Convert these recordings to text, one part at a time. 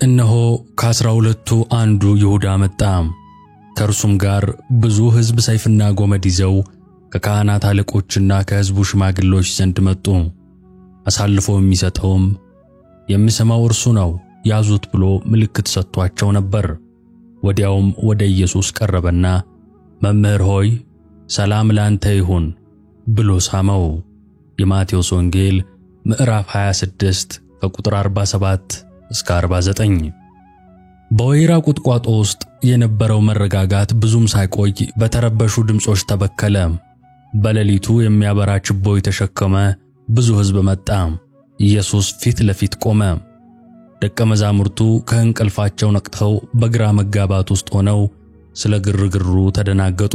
እነሆ ከ12ቱ አንዱ ይሁዳ መጣ። ከእርሱም ጋር ብዙ ሕዝብ ሰይፍና ጎመድ ይዘው ከካህናት አለቆችና ከሕዝቡ ሽማግሌዎች ዘንድ መጡ። አሳልፎ የሚሰጠውም የምሰማው እርሱ ነው፣ ያዙት ብሎ ምልክት ሰጥቷቸው ነበር። ወዲያውም ወደ ኢየሱስ ቀረበና መምህር ሆይ ሰላም ላንተ ይሁን ብሎ ሳመው። የማቴዎስ ወንጌል ምዕራፍ 26 ከቁጥር 47 እስከ 49። በወይራ ቁጥቋጦ ውስጥ የነበረው መረጋጋት ብዙም ሳይቆይ በተረበሹ ድምጾች ተበከለ። በሌሊቱ የሚያበራ ችቦ የተሸከመ ብዙ ሕዝብ መጣ። ኢየሱስ ፊት ለፊት ቆመ። ደቀ መዛሙርቱ ከእንቅልፋቸው ነቅተው በግራ መጋባት ውስጥ ሆነው ስለ ግርግሩ ተደናገጡ።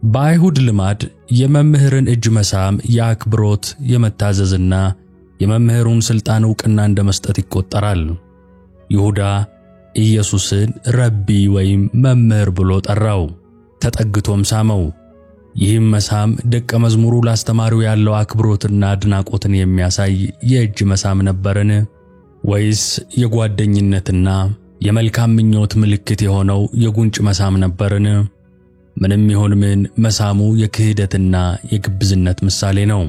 በአይሁድ ልማድ የመምህርን እጅ መሳም የአክብሮት የመታዘዝና የመምህሩን ሥልጣን ዕውቅና እንደመስጠት ይቆጠራል። ይሁዳ ኢየሱስን ረቢ ወይም መምህር ብሎ ጠራው፣ ተጠግቶም ሳመው። ይህም መሳም ደቀ መዝሙሩ ላስተማሪው ያለው አክብሮትና አድናቆትን የሚያሳይ የእጅ መሳም ነበርን? ወይስ የጓደኝነትና የመልካም ምኞት ምልክት የሆነው የጉንጭ መሳም ነበርን? ምንም ይሁን ምን መሳሙ የክህደትና የግብዝነት ምሳሌ ነው።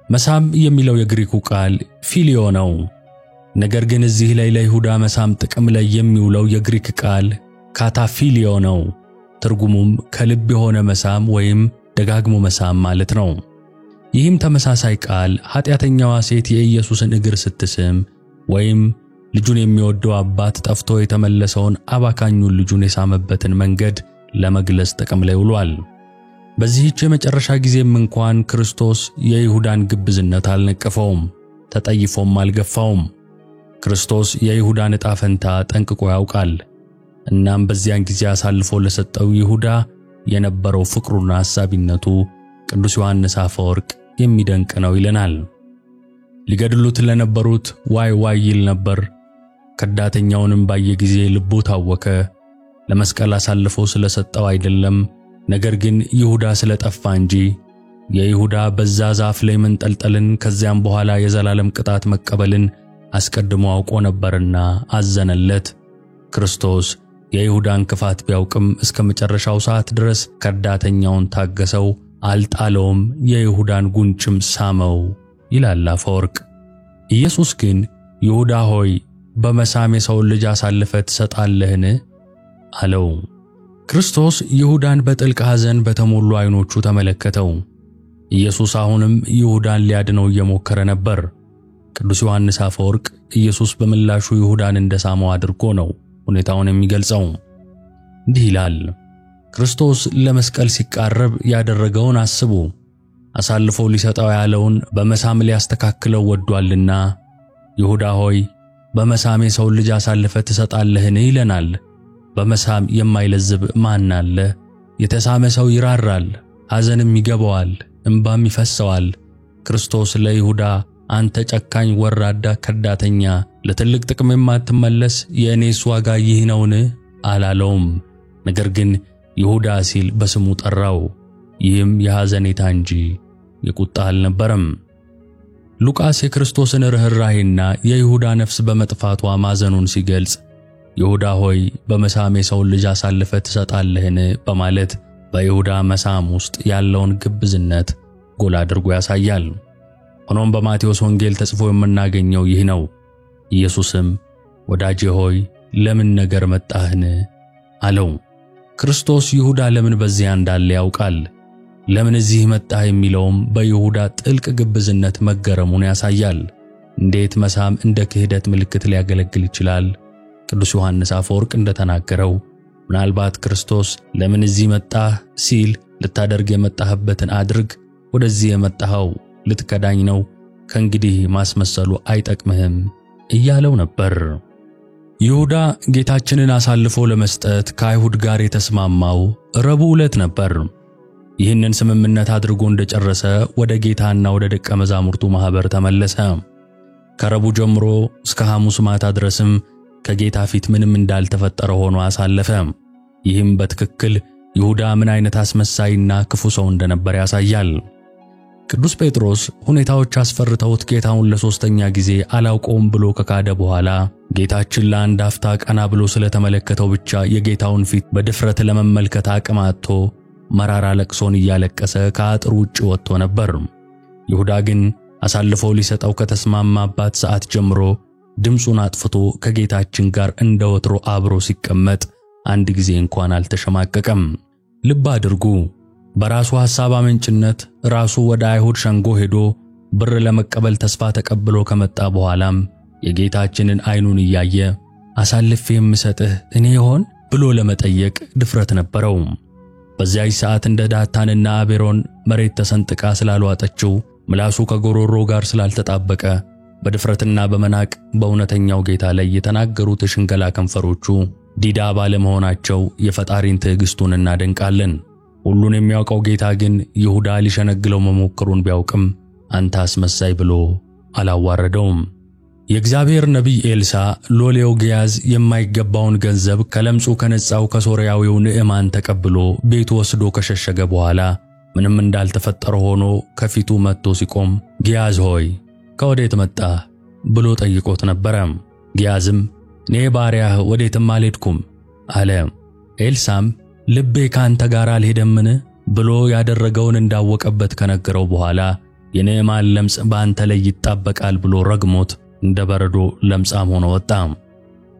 መሳም የሚለው የግሪኩ ቃል ፊሊዮ ነው። ነገር ግን እዚህ ላይ ለይሁዳ መሳም ጥቅም ላይ የሚውለው የግሪክ ቃል ካታፊሊዮ ነው። ትርጉሙም ከልብ የሆነ መሳም ወይም ደጋግሞ መሳም ማለት ነው። ይህም ተመሳሳይ ቃል ኃጢአተኛዋ ሴት የኢየሱስን እግር ስትስም ወይም ልጁን የሚወደው አባት ጠፍቶ የተመለሰውን አባካኙን ልጁን የሳመበትን መንገድ ለመግለጽ ጥቅም ላይ ውሏል። በዚህች የመጨረሻ ጊዜም እንኳን ክርስቶስ የይሁዳን ግብዝነት አልነቀፈውም፣ ተጠይፎም አልገፋውም። ክርስቶስ የይሁዳን ዕጣ ፈንታ ጠንቅቆ ያውቃል። እናም በዚያን ጊዜ አሳልፎ ለሰጠው ይሁዳ የነበረው ፍቅሩና አሳቢነቱ ቅዱስ ዮሐንስ አፈወርቅ የሚደንቅ ነው ይለናል። ሊገድሉት ለነበሩት ዋይ ዋይ ይል ነበር። ከዳተኛውንም ባየ ጊዜ ልቡ ታወከ። ለመስቀል አሳልፎ ስለሰጠው አይደለም፣ ነገር ግን ይሁዳ ስለጠፋ እንጂ። የይሁዳ በዛ ዛፍ ላይ መንጠልጠልን ከዚያም በኋላ የዘላለም ቅጣት መቀበልን አስቀድሞ አውቆ ነበርና አዘነለት። ክርስቶስ የይሁዳን ክፋት ቢያውቅም እስከ መጨረሻው ሰዓት ድረስ ከዳተኛውን ታገሰው፣ አልጣለውም፣ የይሁዳን ጉንጭም ሳመው ይላል አፈወርቅ። ኢየሱስ ግን ይሁዳ ሆይ በመሳም የሰውን ልጅ አሳልፈህ ትሰጣለህን አለው። ክርስቶስ ይሁዳን በጥልቅ ሐዘን በተሞሉ ዓይኖቹ ተመለከተው። ኢየሱስ አሁንም ይሁዳን ሊያድነው እየሞከረ ነበር። ቅዱስ ዮሐንስ አፈወርቅ ኢየሱስ በምላሹ ይሁዳን እንደሳመው አድርጎ ነው ሁኔታውን የሚገልጸው። እንዲህ ይላል፣ ክርስቶስ ለመስቀል ሲቃረብ ያደረገውን አስቡ። አሳልፎ ሊሰጠው ያለውን በመሳም ሊያስተካክለው ወዷልና። ይሁዳ ሆይ በመሳም የሰውን ልጅ አሳልፈህ ትሰጣለህን ይለናል። በመሳም የማይለዝብ ማን አለ? የተሳመ ሰው ይራራል፣ ሐዘንም ይገባዋል፣ እንባም ይፈሰዋል። ክርስቶስ ለይሁዳ አንተ ጨካኝ፣ ወራዳ፣ ከዳተኛ፣ ለትልቅ ጥቅም የማትመለስ የእኔስ ዋጋ ይህ ነውን አላለውም። ነገር ግን ይሁዳ ሲል በስሙ ጠራው። ይህም የሐዘኔታ እንጂ የቁጣ አልነበረም። ሉቃስ የክርስቶስን ርኅራኄና የይሁዳ ነፍስ በመጥፋቷ ማዘኑን ሲገልጽ ይሁዳ ሆይ በመሳም የሰውን ልጅ አሳልፈህ ትሰጣለህን በማለት በይሁዳ መሳም ውስጥ ያለውን ግብዝነት ጎላ አድርጎ ያሳያል። ሆኖም በማቴዎስ ወንጌል ተጽፎ የምናገኘው ይህ ነው። ኢየሱስም ወዳጄ ሆይ ለምን ነገር መጣህን አለው። ክርስቶስ ይሁዳ ለምን በዚያ እንዳለ ያውቃል። ለምን እዚህ መጣህ የሚለውም በይሁዳ ጥልቅ ግብዝነት መገረሙን ያሳያል። እንዴት መሳም እንደ ክህደት ምልክት ሊያገለግል ይችላል? ቅዱስ ዮሐንስ አፈወርቅ እንደተናገረው ምናልባት ክርስቶስ ለምን እዚህ መጣህ ሲል ልታደርግ የመጣህበትን አድርግ፣ ወደዚህ የመጣኸው ልትከዳኝ ነው፣ ከእንግዲህ ማስመሰሉ አይጠቅምህም እያለው ነበር። ይሁዳ ጌታችንን አሳልፎ ለመስጠት ከአይሁድ ጋር የተስማማው ረቡዕ ዕለት ነበር። ይህንን ስምምነት አድርጎ እንደጨረሰ ወደ ጌታና ወደ ደቀ መዛሙርቱ ማኅበር ተመለሰ። ከረቡዕ ጀምሮ እስከ ሐሙስ ማታ ድረስም ከጌታ ፊት ምንም እንዳልተፈጠረ ሆኖ አሳለፈ። ይህም በትክክል ይሁዳ ምን አይነት አስመሳይና ክፉ ሰው እንደነበር ያሳያል። ቅዱስ ጴጥሮስ ሁኔታዎች አስፈርተውት ጌታውን ለሶስተኛ ጊዜ አላውቀውም ብሎ ከካደ በኋላ ጌታችን ለአንድ አፍታ ቀና ብሎ ስለተመለከተው ብቻ የጌታውን ፊት በድፍረት ለመመልከት አቅም አጥቶ መራራ ለቅሶን እያለቀሰ ከአጥሩ ውጭ ወጥቶ ነበር። ይሁዳ ግን አሳልፈው ሊሰጠው ከተስማማባት ሰዓት ጀምሮ ድምፁን አጥፍቶ ከጌታችን ጋር እንደወትሮ አብሮ ሲቀመጥ አንድ ጊዜ እንኳን አልተሸማቀቀም። ልብ አድርጉ። በራሱ ሐሳብ አመንጭነት ራሱ ወደ አይሁድ ሸንጎ ሄዶ ብር ለመቀበል ተስፋ ተቀብሎ ከመጣ በኋላም የጌታችንን አይኑን እያየ አሳልፌ የምሰጥህ እኔ ይሆን ብሎ ለመጠየቅ ድፍረት ነበረው። በዚያች ሰዓት እንደ ዳታንና አቤሮን መሬት ተሰንጥቃ ስላልዋጠችው ምላሱ ከጎሮሮ ጋር ስላልተጣበቀ በድፍረትና በመናቅ በእውነተኛው ጌታ ላይ የተናገሩት የሽንገላ ከንፈሮቹ ዲዳ ባለመሆናቸው የፈጣሪን ትዕግስቱን እናደንቃለን። ሁሉን የሚያውቀው ጌታ ግን ይሁዳ ሊሸነግለው መሞከሩን ቢያውቅም አንተ አስመሳይ ብሎ አላዋረደውም። የእግዚአብሔር ነቢይ ኤልሳዕ ሎሌው ግያዝ የማይገባውን ገንዘብ ከለምጹ ከነጻው ከሶርያዊው ንዕማን ተቀብሎ ቤቱ ወስዶ ከሸሸገ በኋላ ምንም እንዳልተፈጠረ ሆኖ ከፊቱ መጥቶ ሲቆም ግያዝ ሆይ ከወዴት መጣህ ብሎ ጠይቆት ነበረ። ግያዝም እኔ ባሪያህ ወዴትም አልሄድኩም አለ። ኤልሳዕም ልቤ ካንተ ጋር አልሄደምን ብሎ ያደረገውን እንዳወቀበት ከነገረው በኋላ የንዕማን ለምጽ በአንተ ላይ ይጣበቃል ብሎ ረግሞት እንደ በረዶ ለምጻም ሆኖ ወጣ።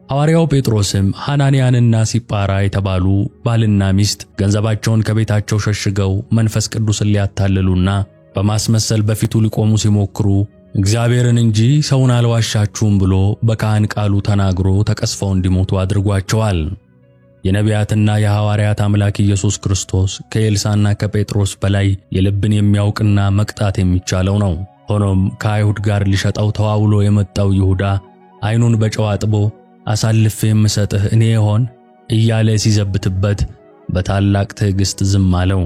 ሐዋርያው ጴጥሮስም ሐናንያንና ሲጳራ የተባሉ ባልና ሚስት ገንዘባቸውን ከቤታቸው ሸሽገው መንፈስ ቅዱስን ሊያታልሉና በማስመሰል በፊቱ ሊቆሙ ሲሞክሩ እግዚአብሔርን እንጂ ሰውን አልዋሻችሁም ብሎ በካህን ቃሉ ተናግሮ ተቀስፈው እንዲሞቱ አድርጓቸዋል። የነቢያትና የሐዋርያት አምላክ ኢየሱስ ክርስቶስ ከኤልሳዕና ከጴጥሮስ በላይ የልብን የሚያውቅና መቅጣት የሚቻለው ነው። ሆኖም ከአይሁድ ጋር ሊሸጠው ተዋውሎ የመጣው ይሁዳ አይኑን በጨው አጥቦ አሳልፌ የምሰጥህ እኔ ይሆን እያለ ሲዘብትበት በታላቅ ትዕግስት ዝም አለው።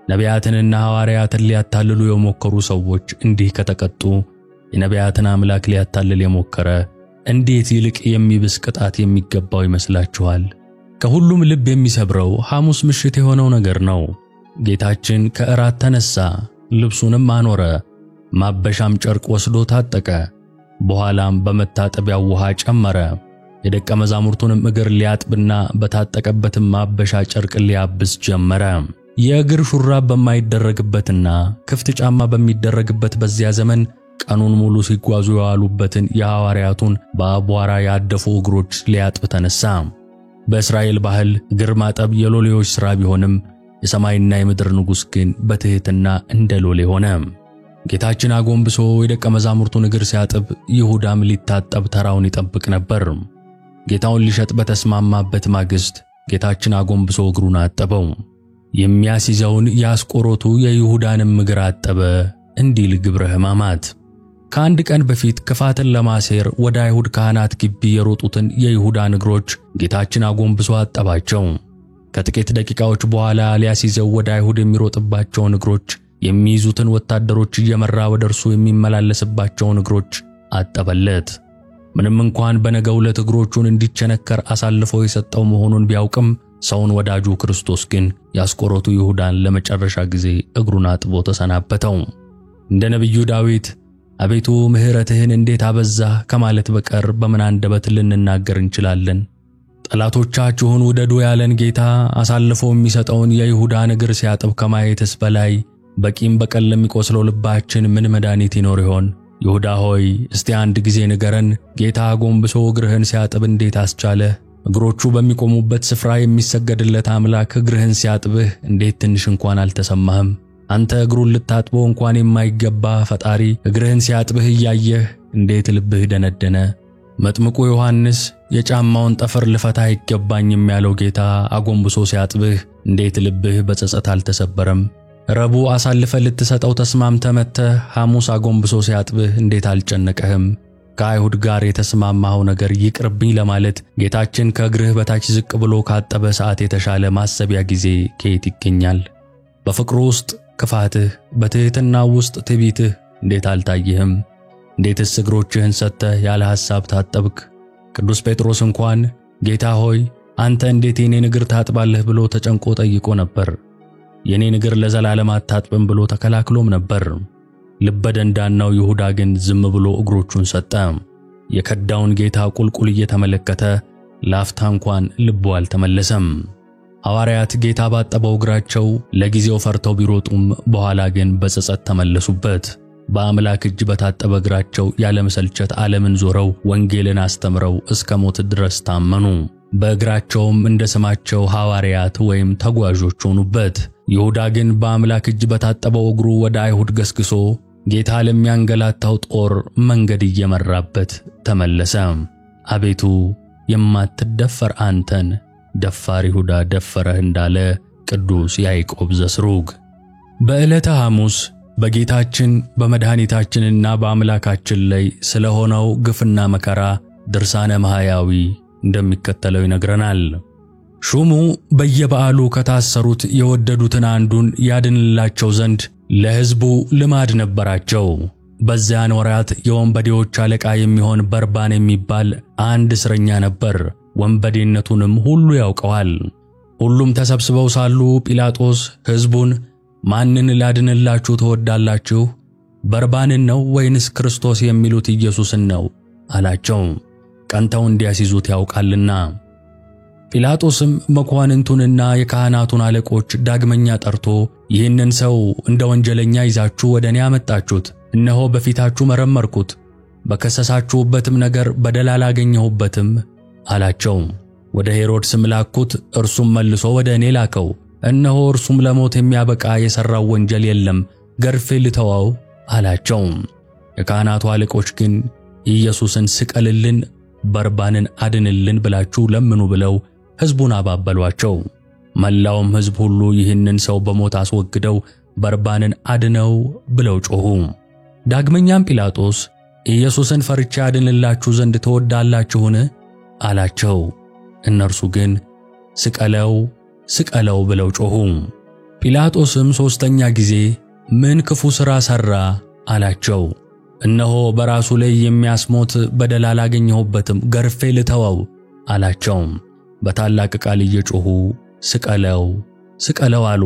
ነቢያትንና ሐዋርያትን ሊያታልሉ የሞከሩ ሰዎች እንዲህ ከተቀጡ የነቢያትን አምላክ ሊያታልል የሞከረ እንዴት ይልቅ የሚብስ ቅጣት የሚገባው ይመስላችኋል? ከሁሉም ልብ የሚሰብረው ሐሙስ ምሽት የሆነው ነገር ነው። ጌታችን ከእራት ተነሳ፣ ልብሱንም አኖረ፣ ማበሻም ጨርቅ ወስዶ ታጠቀ። በኋላም በመታጠቢያው ውሃ ጨመረ። የደቀ መዛሙርቱንም እግር ሊያጥብና በታጠቀበትም ማበሻ ጨርቅ ሊያብስ ጀመረ። የእግር ሹራብ በማይደረግበትና ክፍት ጫማ በሚደረግበት በዚያ ዘመን ቀኑን ሙሉ ሲጓዙ የዋሉበትን የሐዋርያቱን በአቧራ ያደፉ እግሮች ሊያጥብ ተነሳ። በእስራኤል ባህል እግር ማጠብ የሎሌዎች ሥራ ቢሆንም የሰማይና የምድር ንጉሥ ግን በትሕትና እንደ ሎሌ ሆነ። ጌታችን አጎንብሶ የደቀ መዛሙርቱን እግር ሲያጥብ ይሁዳም ሊታጠብ ተራውን ይጠብቅ ነበር። ጌታውን ሊሸጥ በተስማማበት ማግስት ጌታችን አጎንብሶ እግሩን አጠበው። የሚያስይዘውን የአስቆሮቱ የይሁዳንም እግር አጠበ እንዲል ግብረ ሕማማት። ከአንድ ቀን በፊት ክፋትን ለማሴር ወደ አይሁድ ካህናት ግቢ የሮጡትን የይሁዳን እግሮች ጌታችን አጎንብሶ አጠባቸው። ከጥቂት ደቂቃዎች በኋላ ሊያስይዘው ወደ አይሁድ የሚሮጥባቸውን እግሮች የሚይዙትን ወታደሮች እየመራ ወደ እርሱ የሚመላለስባቸውን እግሮች አጠበለት። ምንም እንኳን በነገው ዕለት እግሮቹን እንዲቸነከር አሳልፎ የሰጠው መሆኑን ቢያውቅም ሰውን ወዳጁ ክርስቶስ ግን ያስቆሮቱ ይሁዳን ለመጨረሻ ጊዜ እግሩን አጥቦ ተሰናበተው። እንደ ነቢዩ ዳዊት አቤቱ ምሕረትህን እንዴት አበዛህ ከማለት በቀር በምን አንደበት ልንናገር እንችላለን? ጠላቶቻችሁን ውደዱ ያለን ጌታ አሳልፎ የሚሰጠውን የይሁዳን እግር ሲያጥብ ከማየትስ በላይ በቂም በቀል ለሚቆስለው ልባችን ምን መድኃኒት ይኖር ይሆን? ይሁዳ ሆይ እስቲ አንድ ጊዜ ንገረን፣ ጌታ ጎንብሶ እግርህን ሲያጥብ እንዴት አስቻለህ? እግሮቹ በሚቆሙበት ስፍራ የሚሰገድለት አምላክ እግርህን ሲያጥብህ እንዴት ትንሽ እንኳን አልተሰማህም? አንተ እግሩን ልታጥበው እንኳን የማይገባ ፈጣሪ እግርህን ሲያጥብህ እያየህ እንዴት ልብህ ደነደነ? መጥምቁ ዮሐንስ የጫማውን ጠፈር ልፈታ አይገባኝም ያለው ጌታ አጎንብሶ ሲያጥብህ እንዴት ልብህ በጸጸት አልተሰበረም? ረቡዕ አሳልፈ ልትሰጠው ተስማምተ መጥተህ ሐሙስ አጎንብሶ ሲያጥብህ እንዴት አልጨነቀህም? ከአይሁድ ጋር የተስማማው ነገር ይቅርብኝ ለማለት ጌታችን ከእግርህ በታች ዝቅ ብሎ ካጠበ ሰዓት የተሻለ ማሰቢያ ጊዜ ከየት ይገኛል? በፍቅሩ ውስጥ ክፋትህ፣ በትሕትናው ውስጥ ትዕቢትህ እንዴት አልታየህም? እንዴትስ እግሮችህን ሰጥተህ ያለ ሐሳብ ታጠብክ? ቅዱስ ጴጥሮስ እንኳን ጌታ ሆይ አንተ እንዴት የኔን እግር ታጥባለህ ብሎ ተጨንቆ ጠይቆ ነበር። የኔን እግር ለዘላለም አታጥብም ብሎ ተከላክሎም ነበር። ልበደንዳናው ይሁዳ ግን ዝም ብሎ እግሮቹን ሰጠ። የከዳውን ጌታ ቁልቁል እየተመለከተ ላፍታ እንኳን ልቡ አልተመለሰም። ሐዋርያት ጌታ ባጠበው እግራቸው ለጊዜው ፈርተው ቢሮጡም በኋላ ግን በጸጸት ተመለሱበት። በአምላክ እጅ በታጠበ እግራቸው ያለመሰልቸት ዓለምን ዞረው ወንጌልን አስተምረው እስከ ሞት ድረስ ታመኑ። በእግራቸውም እንደ ስማቸው ሐዋርያት ወይም ተጓዦች ሆኑበት። ይሁዳ ግን በአምላክ እጅ በታጠበው እግሩ ወደ አይሁድ ገስግሶ ጌታ ለሚያንገላታው ጦር መንገድ እየመራበት ተመለሰ። አቤቱ የማትደፈር አንተን ደፋር ይሁዳ ደፈረህ እንዳለ ቅዱስ ያዕቆብ ዘስሩግ። በዕለተ ሐሙስ በጌታችን በመድኃኒታችንና በአምላካችን ላይ ስለሆነው ግፍና መከራ ድርሳነ ማህያዊ እንደሚከተለው ይነግረናል። ሹሙ በየበዓሉ ከታሰሩት የወደዱትን አንዱን ያድንላቸው ዘንድ ለሕዝቡ ልማድ ነበራቸው። በዚያን ወራት የወንበዴዎች አለቃ የሚሆን በርባን የሚባል አንድ እስረኛ ነበር። ወንበዴነቱንም ሁሉ ያውቀዋል። ሁሉም ተሰብስበው ሳሉ ጲላጦስ ሕዝቡን ማንን ላድንላችሁ ትወዳላችሁ? በርባንን ነው ወይንስ ክርስቶስ የሚሉት ኢየሱስን ነው አላቸው። ቀንተው እንዲያስይዙት ያውቃልና። ጲላጦስም መኳንንቱንና የካህናቱን አለቆች ዳግመኛ ጠርቶ ይህንን ሰው እንደ ወንጀለኛ ይዛችሁ ወደ እኔ አመጣችሁት። እነሆ በፊታችሁ መረመርኩት፣ በከሰሳችሁበትም ነገር በደል አላገኘሁበትም አላቸው። ወደ ሄሮድስም ላኩት፣ እርሱም መልሶ ወደ እኔ ላከው። እነሆ እርሱም ለሞት የሚያበቃ የሠራው ወንጀል የለም፣ ገርፌ ልተወው አላቸው። የካህናቱ አለቆች ግን ኢየሱስን ስቀልልን፣ በርባንን አድንልን ብላችሁ ለምኑ ብለው ሕዝቡን አባበሏቸው። መላውም ሕዝብ ሁሉ ይህንን ሰው በሞት አስወግደው በርባንን አድነው ብለው ጮኹ። ዳግመኛም ጲላጦስ ኢየሱስን ፈርቼ አድንላችሁ ዘንድ ትወዳላችሁን አላቸው። እነርሱ ግን ስቀለው ስቀለው ብለው ጮኹ። ጲላጦስም ሦስተኛ ጊዜ ምን ክፉ ሥራ ሠራ አላቸው። እነሆ በራሱ ላይ የሚያስሞት በደል አላገኘሁበትም፣ ገርፌ ልተወው አላቸው። በታላቅ ቃል እየጮኹ ስቀለው ስቀለው አሉ።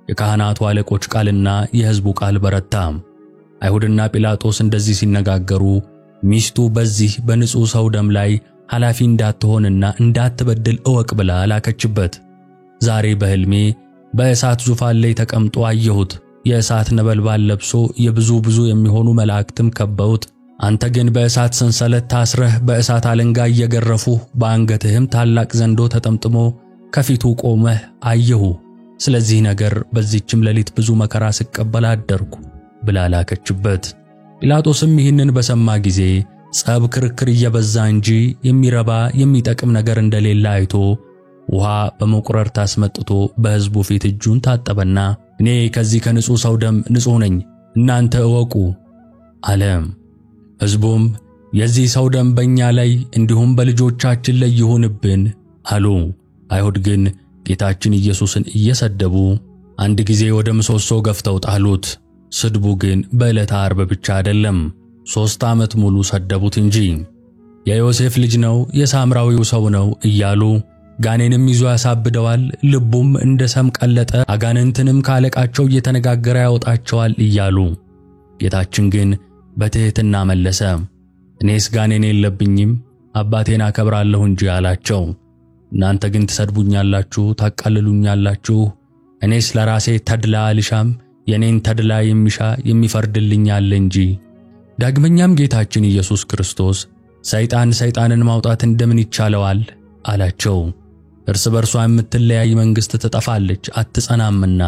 የካህናቱ አለቆች ቃልና የሕዝቡ ቃል በረታ። አይሁድና ጲላጦስ እንደዚህ ሲነጋገሩ ሚስቱ በዚህ በንጹሕ ሰው ደም ላይ ኃላፊ እንዳትሆንና እንዳትበድል እወቅ ብላ ላከችበት። ዛሬ በሕልሜ በእሳት ዙፋን ላይ ተቀምጦ አየሁት። የእሳት ነበልባል ለብሶ ብዙ የሚሆኑ መላእክትም ከበውት፣ አንተ ግን በእሳት ሰንሰለት ታስረህ በእሳት አለንጋ እየገረፉህ በአንገትህም ታላቅ ዘንዶ ተጠምጥሞ ከፊቱ ቆመህ አየሁ። ስለዚህ ነገር በዚህችም ሌሊት ብዙ መከራ ስቀበል አደርኩ ብላ ላከችበት። ጲላጦስም ይህንን በሰማ ጊዜ ጸብ ክርክር እየበዛ እንጂ የሚረባ የሚጠቅም ነገር እንደሌለ አይቶ ውሃ በመቁረር ታስመጥቶ በሕዝቡ ፊት እጁን ታጠበና እኔ ከዚህ ከንጹሕ ሰው ደም ንጹሕ ነኝ፣ እናንተ እወቁ አለ። ሕዝቡም የዚህ ሰው ደም በእኛ ላይ እንዲሁም በልጆቻችን ላይ ይሁንብን አሉ። አይሁድ ግን ጌታችን ኢየሱስን እየሰደቡ አንድ ጊዜ ወደ ምሰሶ ገፍተው ጣሉት። ስድቡ ግን በዕለተ ዓርብ ብቻ አይደለም፣ 3 ዓመት ሙሉ ሰደቡት እንጂ። የዮሴፍ ልጅ ነው፣ የሳምራዊው ሰው ነው እያሉ ጋኔንም ይዞ ያሳብደዋል፣ ልቡም እንደ ሰም ቀለጠ፣ አጋንንትንም ካለቃቸው እየተነጋገረ ያወጣቸዋል እያሉ። ጌታችን ግን በትሕትና መለሰ፣ እኔስ ጋኔን የለብኝም፣ አባቴን አከብራለሁ እንጂ አላቸው። እናንተ ግን ትሰድቡኛላችሁ፣ ታቃልሉኛላችሁ። እኔስ ለራሴ ተድላ አልሻም፣ የኔን ተድላ የሚሻ የሚፈርድልኝ አለ እንጂ። ዳግመኛም ጌታችን ኢየሱስ ክርስቶስ ሰይጣን ሰይጣንን ማውጣት እንደምን ይቻለዋል አላቸው። እርስ በርሷ የምትለያይ መንግሥት ትጠፋለች አትጸናምና።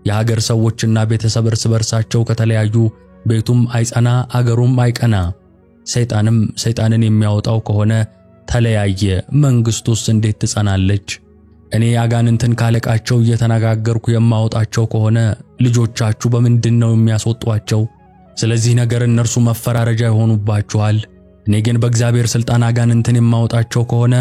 የሀገር ሰዎችና ቤተሰብ እርስ በርሳቸው ከተለያዩ ቤቱም አይጸና አገሩም አይቀና። ሰይጣንም ሰይጣንን የሚያወጣው ከሆነ ተለያየ፣ መንግሥቱስ እንዴት ትጸናለች? እኔ አጋንንትን ካለቃቸው እየተነጋገርኩ የማወጣቸው ከሆነ ልጆቻችሁ በምንድን ነው የሚያስወጧቸው? ስለዚህ ነገር እነርሱ መፈራረጃ ይሆኑባችኋል። እኔ ግን በእግዚአብሔር ሥልጣን አጋንንትን የማወጣቸው ከሆነ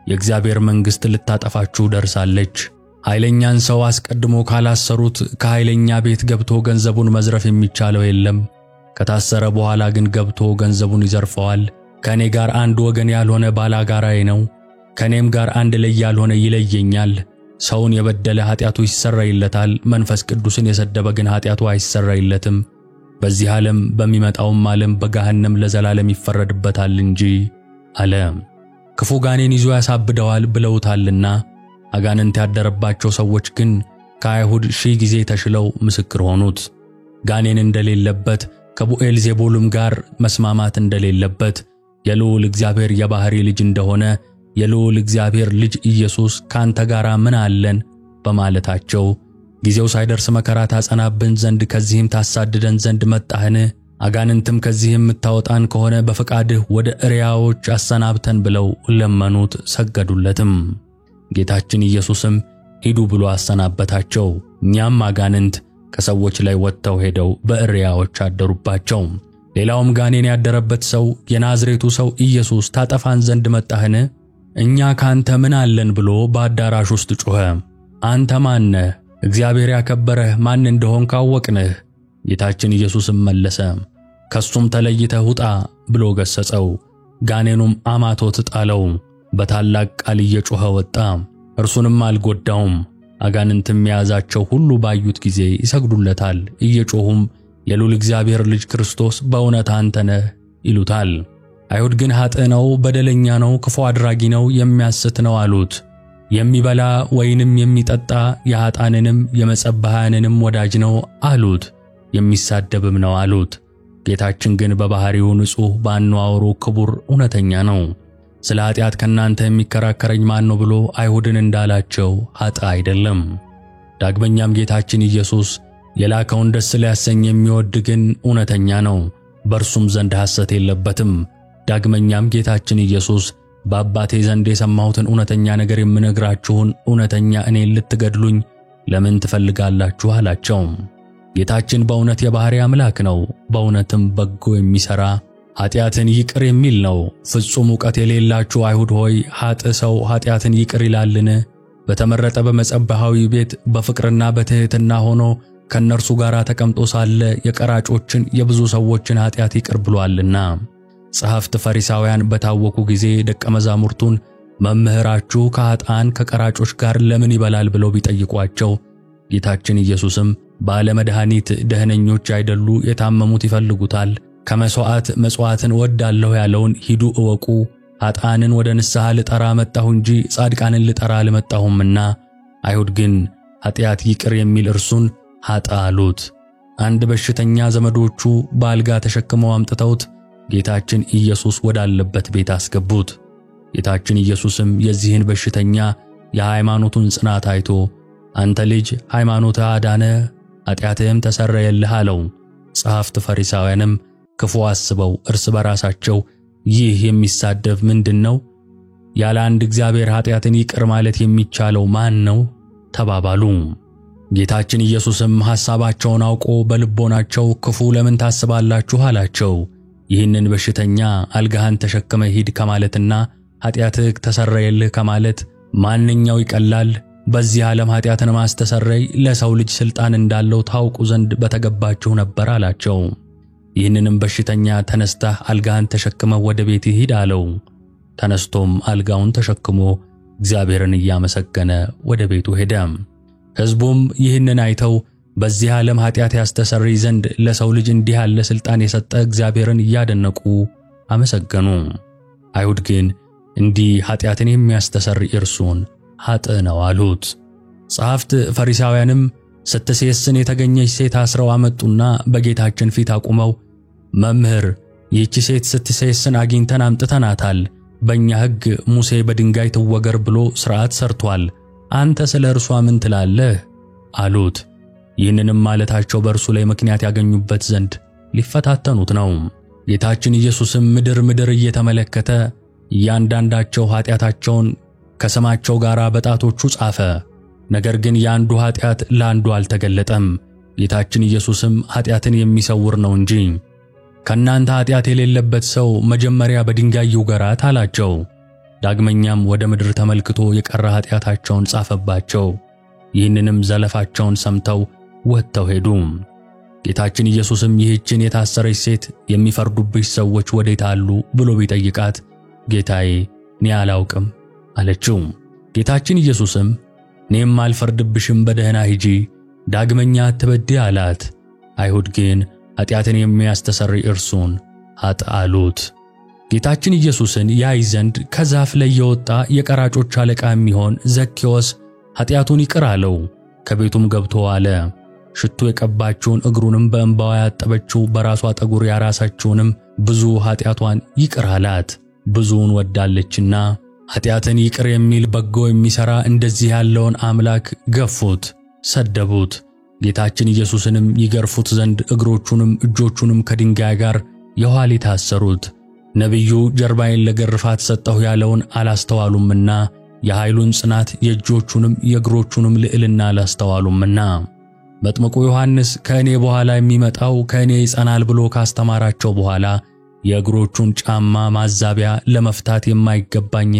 የእግዚአብሔር መንግሥት ልታጠፋችሁ ደርሳለች። ኃይለኛን ሰው አስቀድሞ ካላሰሩት ከኃይለኛ ቤት ገብቶ ገንዘቡን መዝረፍ የሚቻለው የለም። ከታሰረ በኋላ ግን ገብቶ ገንዘቡን ይዘርፈዋል። ከእኔ ጋር አንድ ወገን ያልሆነ ባላጋራዬ ነው፣ ከእኔም ጋር አንድ ላይ ያልሆነ ይለየኛል። ሰውን የበደለ ኃጢአቱ ይሰረይለታል፣ መንፈስ ቅዱስን የሰደበ ግን ኃጢአቱ አይሰረይለትም። በዚህ ዓለም በሚመጣውም ዓለም በገሃነም ለዘላለም ይፈረድበታል እንጂ አለ። ክፉ ጋኔን ይዞ ያሳብደዋል ብለውታልና። አጋንንት ያደረባቸው ሰዎች ግን ከአይሁድ 1000 ጊዜ ተሽለው ምስክር ሆኑት። ጋኔን እንደሌለበት ከብዔልዜቡልም ጋር መስማማት እንደሌለበት የልዑል እግዚአብሔር የባሕሪ ልጅ እንደሆነ የልዑል እግዚአብሔር ልጅ ኢየሱስ ካንተ ጋር ምን አለን በማለታቸው ጊዜው ሳይደርስ መከራ ታጸናብን ዘንድ ከዚህም ታሳድደን ዘንድ መጣህን? አጋንንትም ከዚህ የምታወጣን ከሆነ በፈቃድህ ወደ እሪያዎች አሰናብተን ብለው ለመኑት፣ ሰገዱለትም። ጌታችን ኢየሱስም ሂዱ ብሎ አሰናበታቸው። እኛም አጋንንት ከሰዎች ላይ ወጥተው ሄደው በእሪያዎች አደሩባቸው። ሌላውም ጋኔን ያደረበት ሰው የናዝሬቱ ሰው ኢየሱስ ታጠፋን ዘንድ መጣህን? እኛ ካንተ ምን አለን ብሎ በአዳራሽ ውስጥ ጮኸ። አንተ ማን ነህ? እግዚአብሔር ያከበረህ ማን እንደሆን ካወቅንህ። ጌታችን ኢየሱስም መለሰ፣ ከሱም ተለይተህ ውጣ ብሎ ገሰጸው። ጋኔኑም አማቶት ጣለው። በታላቅ ቃል እየጮኸ ወጣ፣ እርሱንም አልጎዳውም። አጋንንትም የያዛቸው ሁሉ ባዩት ጊዜ ይሰግዱለታል፣ እየጮኹም የልዑል እግዚአብሔር ልጅ ክርስቶስ በእውነት አንተ ነህ ይሉታል። አይሁድ ግን ኃጥእ ነው፣ በደለኛ ነው፣ ክፉ አድራጊ ነው፣ የሚያስት ነው አሉት። የሚበላ ወይንም የሚጠጣ የኃጥአንንም የመጸባሃንንም ወዳጅ ነው አሉት። የሚሳደብም ነው አሉት። ጌታችን ግን በባሕሪው ንጹሕ፣ በአነዋወሩ ክቡር፣ እውነተኛ ነው። ስለ ኃጢአት ከእናንተ የሚከራከረኝ ማን ነው ብሎ አይሁድን እንዳላቸው ኃጥእ አይደለም። ዳግመኛም ጌታችን ኢየሱስ የላከውን ደስ ሊያሰኝ የሚወድ ግን እውነተኛ ነው፣ በእርሱም ዘንድ ሐሰት የለበትም። ዳግመኛም ጌታችን ኢየሱስ በአባቴ ዘንድ የሰማሁትን እውነተኛ ነገር የምነግራችሁን እውነተኛ እኔን ልትገድሉኝ ለምን ትፈልጋላችሁ አላቸው። ጌታችን በእውነት የባሕሪ አምላክ ነው፣ በእውነትም በጎ የሚሠራ ኃጢአትን ይቅር የሚል ነው። ፍጹም ዕውቀት የሌላችሁ አይሁድ ሆይ ኃጥእ ሰው ኃጢአትን ይቅር ይላልን? በተመረጠ በመጸባሃዊ ቤት በፍቅርና በትሕትና ሆኖ ከእነርሱ ጋር ተቀምጦ ሳለ የቀራጮችን የብዙ ሰዎችን ኃጢአት ይቅር ብሎአልና። ጸሐፍት ፈሪሳውያን በታወኩ ጊዜ ደቀ መዛሙርቱን መምህራችሁ ከኃጥአን ከቀራጮች ጋር ለምን ይበላል ብለው ቢጠይቋቸው፣ ጌታችን ኢየሱስም ባለመድኃኒት ደህነኞች አይደሉ የታመሙት ይፈልጉታል፣ ከመሥዋዕት መሥዋዕትን እወዳለሁ ያለውን ሂዱ እወቁ፣ ኃጥአንን ወደ ንስሐ ልጠራ መጣሁ እንጂ ጻድቃንን ልጠራ አልመጣሁምና። አይሁድ ግን ኃጢአት ይቅር የሚል እርሱን ኃጥእ አሉት። አንድ በሽተኛ ዘመዶቹ በአልጋ ተሸክመው አምጥተውት ጌታችን ኢየሱስ ወዳለበት ቤት አስገቡት። ጌታችን ኢየሱስም የዚህን በሽተኛ የሃይማኖቱን ጽናት አይቶ አንተ ልጅ ሃይማኖትህ አዳነህ፣ ኃጢአትህም ተሰረየልህ አለው። ጸሐፍት ፈሪሳውያንም ክፉ አስበው እርስ በራሳቸው ይህ የሚሳደብ ምንድነው? ያለ አንድ እግዚአብሔር ኃጢአትን ይቅር ማለት የሚቻለው ማን ነው? ተባባሉ። ጌታችን ኢየሱስም ሐሳባቸውን አውቆ በልቦናቸው ክፉ ለምን ታስባላችሁ አላቸው። ይህንን በሽተኛ አልጋህን ተሸክመ ሂድ ከማለትና ኃጢአትህ ተሰረየልህ ከማለት ማንኛው ይቀላል? በዚህ ዓለም ኃጢአትን ማስተሰረይ ለሰው ልጅ ሥልጣን እንዳለው ታውቁ ዘንድ በተገባችሁ ነበር አላቸው። ይህንንም በሽተኛ ተነስተህ አልጋህን ተሸክመ ወደ ቤትህ ሂድ አለው። ተነስቶም አልጋውን ተሸክሞ እግዚአብሔርን እያመሰገነ ወደ ቤቱ ሄደ። ሕዝቡም ይህንን አይተው በዚህ ዓለም ኃጢአት ያስተሰርይ ዘንድ ለሰው ልጅ እንዲህ ያለ ሥልጣን የሰጠ እግዚአብሔርን እያደነቁ አመሰገኑ። አይሁድ ግን እንዲህ ኃጢአትን የሚያስተሰርይ እርሱን ኃጥእ ነው አሉት። ጸሐፍት ፈሪሳውያንም ስትሴስን የተገኘች ሴት አስረው አመጡና በጌታችን ፊት አቁመው መምህር፣ ይህች ሴት ስትሴስን አግኝተን አምጥተናታል። በእኛ ሕግ ሙሴ በድንጋይ ትወገር ብሎ ሥርዓት ሰርቷል። አንተ ስለ እርሷ ምን ትላለህ? አሉት። ይህንንም ማለታቸው በእርሱ ላይ ምክንያት ያገኙበት ዘንድ ሊፈታተኑት ነው። ጌታችን ኢየሱስም ምድር ምድር እየተመለከተ እያንዳንዳቸው ኃጢአታቸውን ከስማቸው ጋር በጣቶቹ ጻፈ። ነገር ግን የአንዱ ኃጢአት ለአንዱ አልተገለጠም። ጌታችን ኢየሱስም ኃጢአትን የሚሰውር ነው እንጂ። ከእናንተ ኃጢአት የሌለበት ሰው መጀመሪያ በድንጋይ ይውገራት አላቸው። ዳግመኛም ወደ ምድር ተመልክቶ የቀረ ኃጢአታቸውን ጻፈባቸው። ይህንንም ዘለፋቸውን ሰምተው ወጥተው ሄዱ። ጌታችን ኢየሱስም ይህችን የታሰረች ሴት የሚፈርዱብሽ ሰዎች ወዴት አሉ ብሎ ቢጠይቃት፣ ጌታዬ እኔ አላውቅም አለችው። ጌታችን ኢየሱስም እኔም አልፈርድብሽም፣ በደህና ሂጂ፣ ዳግመኛ አትበድይ አላት። አይሁድ ግን ኃጢአትን የሚያስተሰርይ እርሱን አጣሉት። ጌታችን ኢየሱስን ያይ ዘንድ ከዛፍ ላይ የወጣ የቀራጮች አለቃ የሚሆን ዘኬዎስ ኃጢአቱን ይቅር አለው። ከቤቱም ገብቶ አለ። ሽቱ የቀባችውን እግሩንም በእንባዋ ያጠበችው በራሷ ጠጉር ያራሰችውንም ብዙ ኃጢአቷን ይቅር አላት። ብዙውን ወዳለችና ኃጢአትን ይቅር የሚል በጎ የሚሠራ እንደዚህ ያለውን አምላክ ገፉት፣ ሰደቡት። ጌታችን ኢየሱስንም ይገርፉት ዘንድ እግሮቹንም እጆቹንም ከድንጋይ ጋር የኋሊት አሰሩት። ነቢዩ ጀርባዬን ለግርፋት ሰጠሁ ያለውን አላስተዋሉምና የኃይሉን ጽናት የእጆቹንም የእግሮቹንም ልዕልና አላስተዋሉምና። መጥምቁ ዮሐንስ ከእኔ በኋላ የሚመጣው ከእኔ ይጸናል ብሎ ካስተማራቸው በኋላ የእግሮቹን ጫማ ማዛቢያ ለመፍታት የማይገባኝ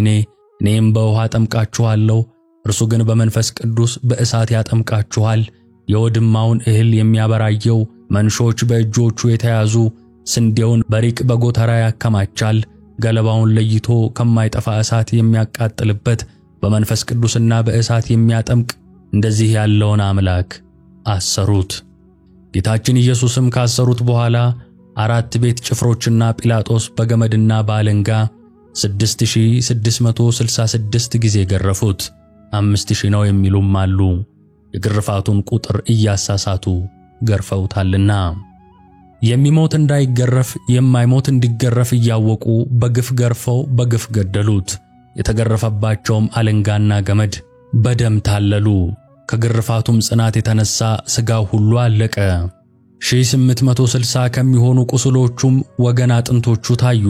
እኔም በውሃ አጠምቃችኋለሁ፣ እርሱ ግን በመንፈስ ቅዱስ በእሳት ያጠምቃችኋል። የወድማውን እህል የሚያበራየው መንሾች በእጆቹ የተያዙ ስንዴውን በሪቅ በጎተራ ያከማቻል። ገለባውን ለይቶ ከማይጠፋ እሳት የሚያቃጥልበት በመንፈስ ቅዱስና በእሳት የሚያጠምቅ እንደዚህ ያለውን አምላክ አሰሩት። ጌታችን ኢየሱስም ካሰሩት በኋላ 4 ቤት ጭፍሮችና ጲላጦስ በገመድና በአለንጋ 6666 ጊዜ ገረፉት። 5000 ነው የሚሉም አሉ። የግርፋቱን ቁጥር እያሳሳቱ ገርፈውታልና። የሚሞት እንዳይገረፍ የማይሞት እንዲገረፍ እያወቁ በግፍ ገርፈው በግፍ ገደሉት። የተገረፈባቸውም አለንጋና ገመድ በደም ታለሉ። ከግርፋቱም ጽናት የተነሳ ሥጋው ሁሉ አለቀ። 1860 ከሚሆኑ ቁስሎቹም ወገን አጥንቶቹ ታዩ።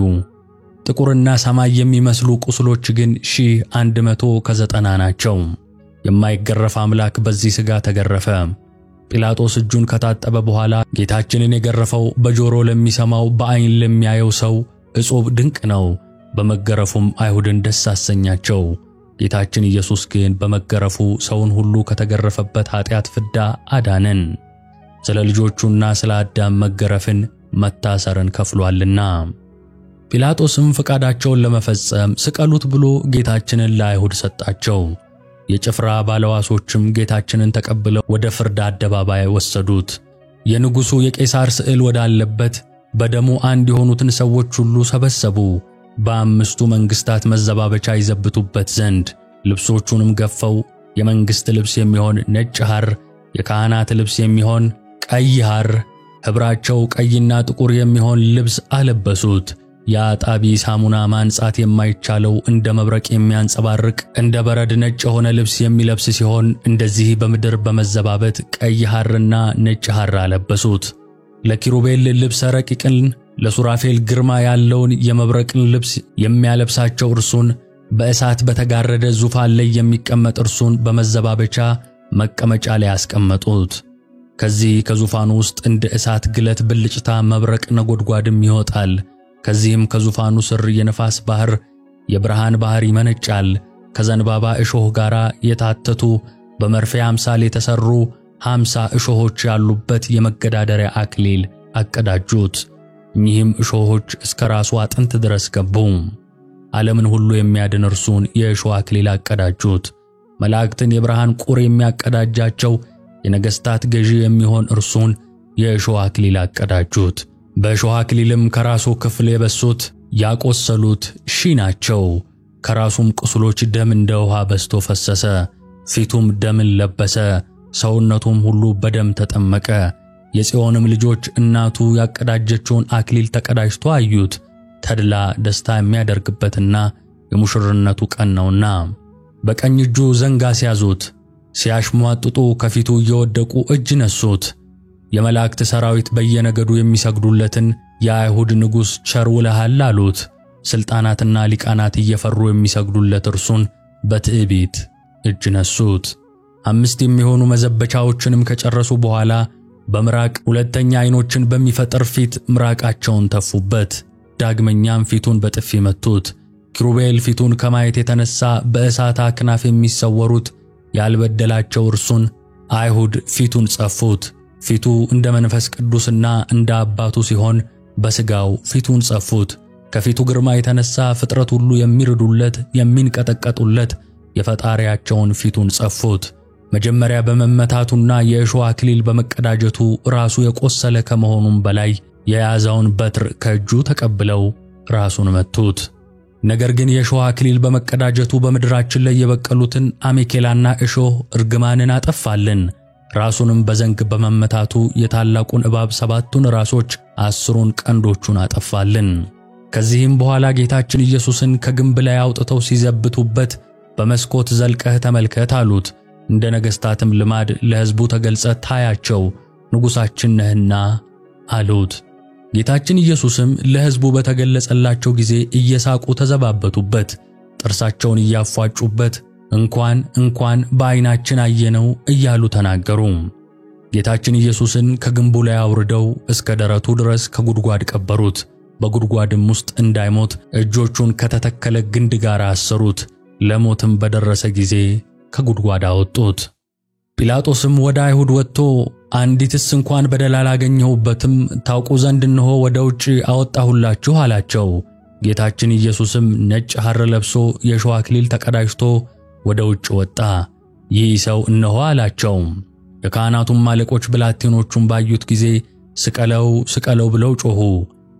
ጥቁርና ሰማይ የሚመስሉ ቁስሎች ግን 1190 ናቸው። የማይገረፍ አምላክ በዚህ ሥጋ ተገረፈ። ጲላጦስ እጁን ከታጠበ በኋላ ጌታችንን የገረፈው በጆሮ ለሚሰማው በዓይን ለሚያየው ሰው እጹብ ድንቅ ነው። በመገረፉም አይሁድን ደስ አሰኛቸው። ጌታችን ኢየሱስ ግን በመገረፉ ሰውን ሁሉ ከተገረፈበት ኃጢአት ፍዳ አዳነን። ስለ ልጆቹና ስለ አዳም መገረፍን መታሰርን ከፍሏልና። ጲላጦስም ፈቃዳቸውን ለመፈጸም ስቀሉት ብሎ ጌታችንን ለአይሁድ ሰጣቸው። የጭፍራ ባለዋሶችም ጌታችንን ተቀብለው ወደ ፍርድ አደባባይ ወሰዱት። የንጉሡ የቄሳር ስዕል ወዳለበት በደሙ አንድ የሆኑትን ሰዎች ሁሉ ሰበሰቡ። በአምስቱ መንግሥታት መዘባበቻ ይዘብቱበት ዘንድ ልብሶቹንም ገፈው የመንግሥት ልብስ የሚሆን ነጭ ሐር፣ የካህናት ልብስ የሚሆን ቀይ ሐር፣ ኅብራቸው ቀይና ጥቁር የሚሆን ልብስ አለበሱት። የአጣቢ ሳሙና ማንጻት የማይቻለው እንደ መብረቅ የሚያንጸባርቅ እንደ በረድ ነጭ የሆነ ልብስ የሚለብስ ሲሆን እንደዚህ በምድር በመዘባበት ቀይ ሐርና ነጭ ሐር አለበሱት። ለኪሩቤል ልብሰ ረቂቅን ለሱራፌል ግርማ ያለውን የመብረቅን ልብስ የሚያለብሳቸው እርሱን በእሳት በተጋረደ ዙፋን ላይ የሚቀመጥ እርሱን በመዘባበቻ መቀመጫ ላይ ያስቀመጡት። ከዚህ ከዙፋኑ ውስጥ እንደ እሳት ግለት ብልጭታ መብረቅ ነጎድጓድም ይወጣል። ከዚህም ከዙፋኑ ስር የነፋስ ባህር የብርሃን ባህር ይመነጫል። ከዘንባባ እሾህ ጋር የታተቱ በመርፌ አምሳል የተሰሩ 50 እሾሆች ያሉበት የመገዳደሪያ አክሊል አቀዳጁት። እኚህም እሾሆች እስከ ራሱ አጥንት ድረስ ገቡ። ዓለምን ሁሉ የሚያድን እርሱን የእሾህ አክሊል አቀዳጁት። መላእክትን የብርሃን ቁር የሚያቀዳጃቸው የነገሥታት ገዢ የሚሆን እርሱን የእሾህ አክሊል አቀዳጁት። በእሾህ አክሊልም ከራሱ ክፍል የበሱት ያቆሰሉት 1000 ናቸው። ከራሱም ቁስሎች ደም እንደ ውሃ በዝቶ ፈሰሰ። ፊቱም ደምን ለበሰ፣ ሰውነቱም ሁሉ በደም ተጠመቀ። የጽዮንም ልጆች እናቱ ያቀዳጀችውን አክሊል ተቀዳጅቶ አዩት። ተድላ ደስታ የሚያደርግበትና የሙሽርነቱ ቀን ነውና። በቀኝ እጁ ዘንግ አስያዙት። ሲያሽሟጥጡ ከፊቱ እየወደቁ እጅ ነሱት። የመላእክት ሰራዊት በየነገዱ የሚሰግዱለትን የአይሁድ ንጉሥ ቸር ውለሃል አሉት። ሥልጣናትና ሊቃናት እየፈሩ የሚሰግዱለት እርሱን በትዕቢት እጅ ነሱት። 5 የሚሆኑ መዘበቻዎችንም ከጨረሱ በኋላ በምራቅ 2ኛ ዓይኖችን በሚፈጥር ፊት ምራቃቸውን ተፉበት። ዳግመኛም ፊቱን በጥፊ መቱት። ኪሩቤል ፊቱን ከማየት የተነሳ በእሳት አክናፍ የሚሰወሩት ያልበደላቸው እርሱን አይሁድ ፊቱን ጸፉት። ፊቱ እንደ መንፈስ ቅዱስና እንደ አባቱ ሲሆን በሥጋው ፊቱን ጸፉት። ከፊቱ ግርማ የተነሳ ፍጥረት ሁሉ የሚርዱለት የሚንቀጠቀጡለት የፈጣሪያቸውን ፊቱን ጸፉት። መጀመሪያ በመመታቱና የእሾህ አክሊል በመቀዳጀቱ ራሱ የቆሰለ ከመሆኑም በላይ የያዘውን በትር ከእጁ ተቀብለው ራሱን መቱት። ነገር ግን የእሾህ አክሊል በመቀዳጀቱ በምድራችን ላይ የበቀሉትን አሜኬላና እሾህ እርግማንን አጠፋልን። ራሱንም በዘንግ በመመታቱ የታላቁን እባብ 7ቱን ራሶች 10ን ቀንዶቹን አጠፋልን። ከዚህም በኋላ ጌታችን ኢየሱስን ከግንብ ላይ አውጥተው ሲዘብቱበት በመስኮት ዘልቀህ ተመልከት አሉት። እንደ ነገሥታትም ልማድ ለሕዝቡ ተገልጸህ ታያቸው፣ ንጉሣችን ነህና አሉት። ጌታችን ኢየሱስም ለሕዝቡ በተገለጸላቸው ጊዜ እየሳቁ ተዘባበቱበት፣ ጥርሳቸውን እያፏጩበት እንኳን በዓይናችን አየነው እያሉ ተናገሩ። ጌታችን ኢየሱስን ከግንቡ ላይ አውርደው እስከ ደረቱ ድረስ ከጉድጓድ ቀበሩት። በጉድጓድም ውስጥ እንዳይሞት እጆቹን ከተተከለ ግንድ ጋር አሰሩት። ለሞትም በደረሰ ጊዜ ከጉድጓድ አወጡት። ጲላጦስም ወደ አይሁድ ወጥቶ አንዲትስ እንኳን በደል አላገኘሁበትም፣ ታውቁ ዘንድ እነሆ ወደ ውጭ አወጣሁላችሁ አላቸው። ጌታችን ኢየሱስም ነጭ ሐር ለብሶ የእሾህ አክሊል ተቀዳጅቶ ወደ ውጭ ወጣ። ይህ ሰው እነሆ አላቸው። የካህናቱም አለቆች ብላቴኖቹን ባዩት ጊዜ ስቀለው ስቀለው ብለው ጮኹ።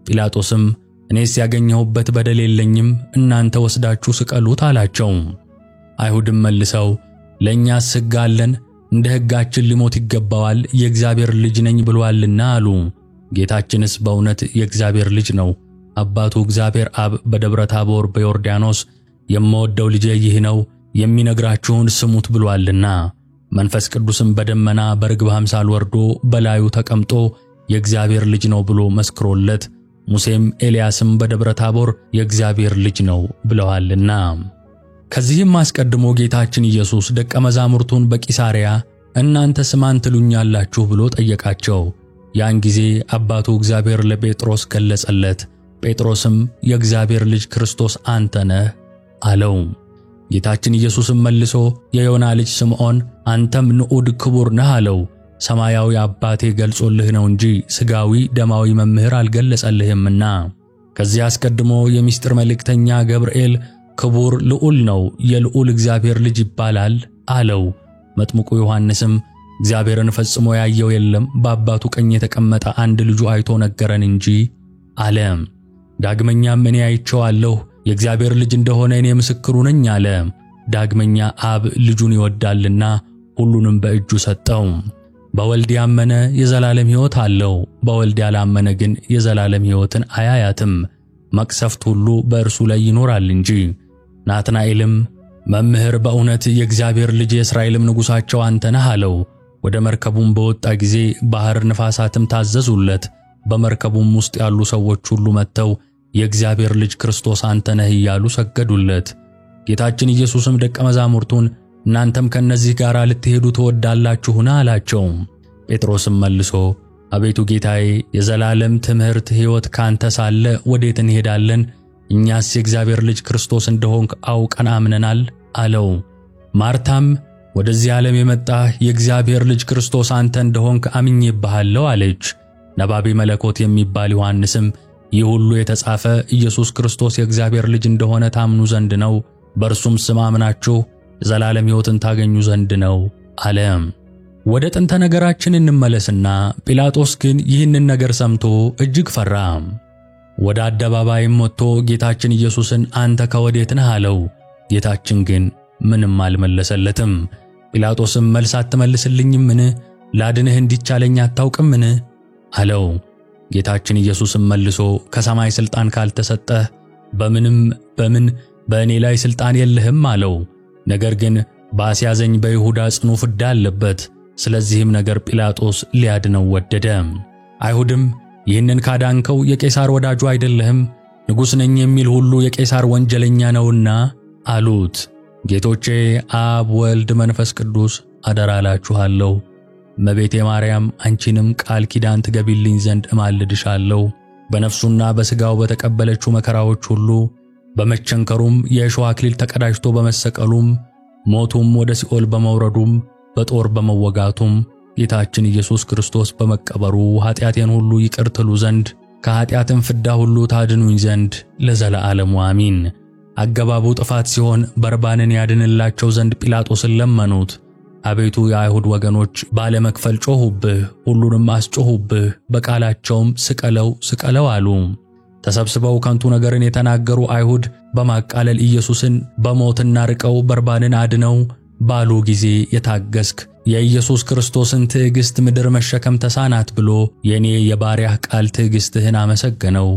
ጲላጦስም እኔስ ያገኘሁበት በደል የለኝም፣ እናንተ ወስዳችሁ ስቀሉት አላቸው። አይሁድም መልሰው ለእኛስ ሕግ አለን፣ እንደ ሕጋችን ሊሞት ይገባዋል፣ የእግዚአብሔር ልጅ ነኝ ብሎአልና አሉ። ጌታችንስ በእውነት የእግዚአብሔር ልጅ ነው። አባቱ እግዚአብሔር አብ በደብረ ታቦር በዮርዳኖስ የምወደው ልጄ ይህ ነው፣ የሚነግራችሁን ስሙት ብሎአልና። መንፈስ ቅዱስም በደመና በርግብ አምሳል ወርዶ በላዩ ተቀምጦ የእግዚአብሔር ልጅ ነው ብሎ መስክሮለት፣ ሙሴም ኤልያስም በደብረ ታቦር የእግዚአብሔር ልጅ ነው ብለዋልና። ከዚህም አስቀድሞ ጌታችን ኢየሱስ ደቀ መዛሙርቱን በቂሳርያ እናንተስ ማን ትሉኛላችሁ ብሎ ጠየቃቸው። ያን ጊዜ አባቱ እግዚአብሔር ለጴጥሮስ ገለጸለት። ጴጥሮስም የእግዚአብሔር ልጅ ክርስቶስ አንተ ነህ አለው። ጌታችን ኢየሱስም መልሶ የዮና ልጅ ስምዖን አንተም ንዑድ ክቡር ነህ አለው። ሰማያዊ አባቴ ገልጾልህ ነው እንጂ ሥጋዊ ደማዊ መምህር አልገለጸልህምና። ከዚህ አስቀድሞ የምስጢር መልእክተኛ ገብርኤል ክቡር ልዑል ነው፣ የልዑል እግዚአብሔር ልጅ ይባላል አለው። መጥምቁ ዮሐንስም እግዚአብሔርን ፈጽሞ ያየው የለም፣ በአባቱ ቀኝ የተቀመጠ አንድ ልጁ አይቶ ነገረን እንጂ አለ። ዳግመኛም እኔ አይቼዋለሁ፣ የእግዚአብሔር ልጅ እንደሆነ እኔ ምስክሩ ነኝ አለ። ዳግመኛ አብ ልጁን ይወዳልና ሁሉንም በእጁ ሰጠው። በወልድ ያመነ የዘላለም ሕይወት አለው፣ በወልድ ያላመነ ግን የዘላለም ሕይወትን አያያትም፣ መቅሰፍት ሁሉ በእርሱ ላይ ይኖራል እንጂ። ናትናኤልም መምህር በእውነት የእግዚአብሔር ልጅ የእስራኤልም ንጉሣቸው አንተ ነህ አለው። ወደ መርከቡም በወጣ ጊዜ ባሕር ነፋሳትም ታዘዙለት። በመርከቡም ውስጥ ያሉ ሰዎች ሁሉ መጥተው የእግዚአብሔር ልጅ ክርስቶስ አንተ ነህ እያሉ ሰገዱለት። ጌታችን ኢየሱስም ደቀ መዛሙርቱን እናንተም ከነዚህ ጋር ልትሄዱ ትወዳላችሁን አላቸው። ጴጥሮስም መልሶ አቤቱ ጌታዬ፣ የዘላለም ትምህርት ሕይወት ካንተ ሳለ ወዴት እንሄዳለን? እኛስ የእግዚአብሔር ልጅ ክርስቶስ እንደሆንክ አውቀን አምነናል አለው። ማርታም ወደዚህ ዓለም የመጣህ የእግዚአብሔር ልጅ ክርስቶስ አንተ እንደሆንክ አምኜብሃለሁ አለች። ነባቤ መለኮት የሚባል ዮሐንስም ይህ ሁሉ የተጻፈ ኢየሱስ ክርስቶስ የእግዚአብሔር ልጅ እንደሆነ ታምኑ ዘንድ ነው፣ በእርሱም ስም አምናችሁ የዘላለም ሕይወትን ታገኙ ዘንድ ነው አለ። ወደ ጥንተ ነገራችን እንመለስና ጲላጦስ ግን ይህንን ነገር ሰምቶ እጅግ ፈራ። ወደ አደባባይም ወጥቶ ጌታችን ኢየሱስን አንተ ከወዴት ነህ አለው። ጌታችን ግን ምንም አልመለሰለትም። ጲላጦስም መልስ አትመልስልኝምን? ላድንህ እንዲቻለኝ አታውቅምን? አለው። ጌታችን ኢየሱስም መልሶ ከሰማይ ሥልጣን ካልተሰጠህ በምን በእኔ ላይ ሥልጣን የለህም አለው። ነገር ግን ባስያዘኝ በይሁዳ ጽኑ ፍዳ አለበት። ስለዚህም ነገር ጲላጦስ ሊያድነው ወደደ። አይሁድም ይህንን ካዳንከው የቄሳር ወዳጁ አይደለህም፣ ንጉሥ ነኝ የሚል ሁሉ የቄሳር ወንጀለኛ ነውና አሉት። ጌቶቼ አብ፣ ወልድ፣ መንፈስ ቅዱስ አደራ እላችኋለሁ፣ እመቤቴ ማርያም አንቺንም ቃል ኪዳን ትገቢልኝ ዘንድ እማልድሻለሁ። በነፍሱና በሥጋው በተቀበለችው መከራዎች ሁሉ በመቸንከሩም የእሾህ አክሊል ተቀዳጅቶ በመሰቀሉም ሞቱም ወደ ሲኦል በመውረዱም በጦር በመወጋቱም ጌታችን ኢየሱስ ክርስቶስ በመቀበሩ ኃጢአቴን ሁሉ ይቅር ትሉ ዘንድ ከኃጢአትም ፍዳ ሁሉ ታድኑኝ ዘንድ ለዘለዓለሙ አሚን። አገባቡ ጥፋት ሲሆን በርባንን ያድንላቸው ዘንድ ጲላጦስን ለመኑት። አቤቱ የአይሁድ ወገኖች ባለመክፈል ጮኹብህ፣ ሁሉንም አስጮኹብህ፣ በቃላቸውም ስቀለው ስቀለው አሉ። ተሰብስበው ከንቱ ነገርን የተናገሩ አይሁድ በማቃለል ኢየሱስን በሞትና ርቀው በርባንን አድነው ባሉ ጊዜ የታገስክ የኢየሱስ ክርስቶስን ትዕግስት ምድር መሸከም ተሳናት ብሎ የኔ የባሪያህ ቃል ትዕግስትህን አመሰገነው።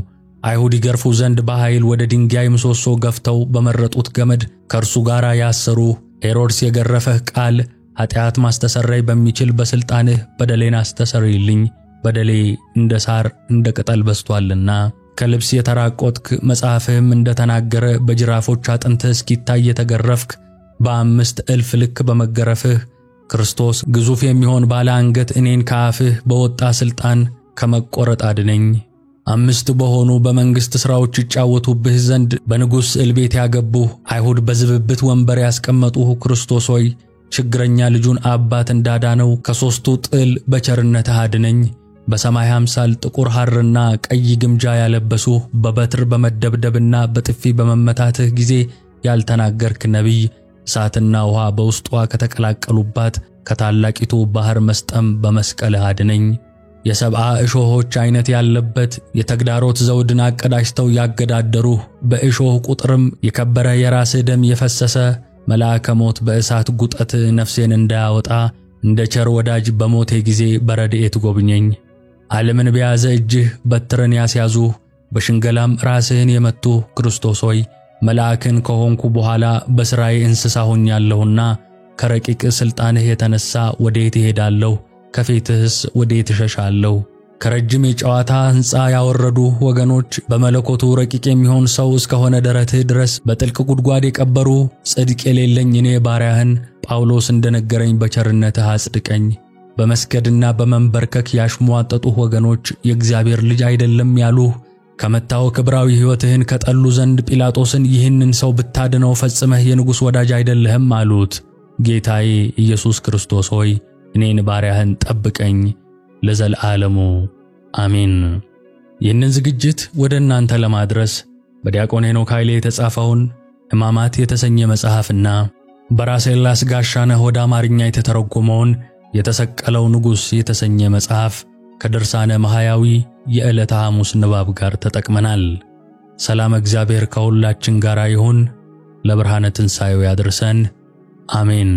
አይሁድ ይገርፉ ዘንድ በኃይል ወደ ድንጋይ ምሰሶ ገፍተው በመረጡት ገመድ ከእርሱ ጋር ያሰሩ። ሄሮድስ የገረፈህ ቃል ኃጢአት ማስተሰረይ በሚችል በሥልጣንህ በደሌን አስተሰርይልኝ፣ በደሌ እንደ ሳር እንደ ቅጠል በስቶአልና። ከልብስ የተራቆትክ መጽሐፍህም እንደ ተናገረ በጅራፎች አጥንትህ እስኪታይ የተገረፍክ በ5,000 ልክ በመገረፍህ ክርስቶስ ግዙፍ የሚሆን ባለ አንገት እኔን ከአፍህ በወጣ ሥልጣን ከመቆረጥ አድነኝ። 5 በሆኑ በመንግሥት ሥራዎች ይጫወቱብህ ዘንድ በንጉሥ ስዕል ቤት ያገቡህ አይሁድ በዝብብት ወንበር ያስቀመጡህ ክርስቶስ ሆይ ችግረኛ ልጁን አባት እንዳዳነው ከሦስቱ ጥል በቸርነትህ አድነኝ። በሰማይ አምሳል ጥቁር ሐርና ቀይ ግምጃ ያለበሱህ በበትር በመደብደብና በጥፊ በመመታትህ ጊዜ ያልተናገርክ ነቢይ እሳትና ውሃ በውስጧ ከተቀላቀሉባት ከታላቂቱ ባሕር መስጠም በመስቀልህ አድነኝ። የሰብአ እሾሆች ዓይነት ያለበት የተግዳሮት ዘውድን አቀዳጅተው ያገዳደሩህ በእሾህ ቁጥርም የከበረ የራስህ ደም የፈሰሰ መልአከ ሞት በእሳት ጉጠት ነፍሴን እንዳያወጣ እንደ ቸር ወዳጅ በሞቴ ጊዜ በረድኤት ጎብኘኝ። ዓለምን በያዘ እጅህ በትርን ያስያዙህ በሽንገላም ራስህን የመቱህ ክርስቶስ ሆይ መልአክን ከሆንኩ በኋላ በሥራዬ እንስሳ ሆኛለሁና ከረቂቅ ሥልጣንህ የተነሣ ወዴት እሄዳለሁ? ከፊትህስ ወዴት እሸሻለሁ? ከረጅም የጨዋታ ሕንፃ ያወረዱህ ወገኖች በመለኮቱ ረቂቅ የሚሆን ሰው እስከሆነ ደረትህ ድረስ በጥልቅ ጉድጓድ የቀበሩህ ጽድቅ የሌለኝ እኔ ባሪያህን ጳውሎስ እንደነገረኝ በቸርነትህ አጽድቀኝ። በመስገድና በመንበርከክ ያሽሟጠጡህ ወገኖች የእግዚአብሔር ልጅ አይደለም ያሉህ ከመታወክ ዕብራዊ ሕይወትህን ከጠሉ ዘንድ ጲላጦስን ይህንን ሰው ብታድነው ፈጽመህ የንጉሥ ወዳጅ አይደለህም አሉት። ጌታዬ ኢየሱስ ክርስቶስ ሆይ እኔን ባሪያህን ጠብቀኝ ለዘለዓለሙ አሜን። ይህንን ዝግጅት ወደ እናንተ ለማድረስ በዲያቆን ሄኖክ ኃይሌ የተጻፈውን ሕማማት የተሰኘ መጽሐፍና በራሴላስ ጋሻነህ ወደ አማርኛ የተተረጎመውን የተሰቀለው ንጉሥ የተሰኘ መጽሐፍ ከድርሳነ ማህያዊ የዕለተ ሐሙስ ንባብ ጋር ተጠቅመናል። ሰላም እግዚአብሔር ከሁላችን ጋር ይሁን። ለብርሃነ ትንሣኤው ያድርሰን። አሜን።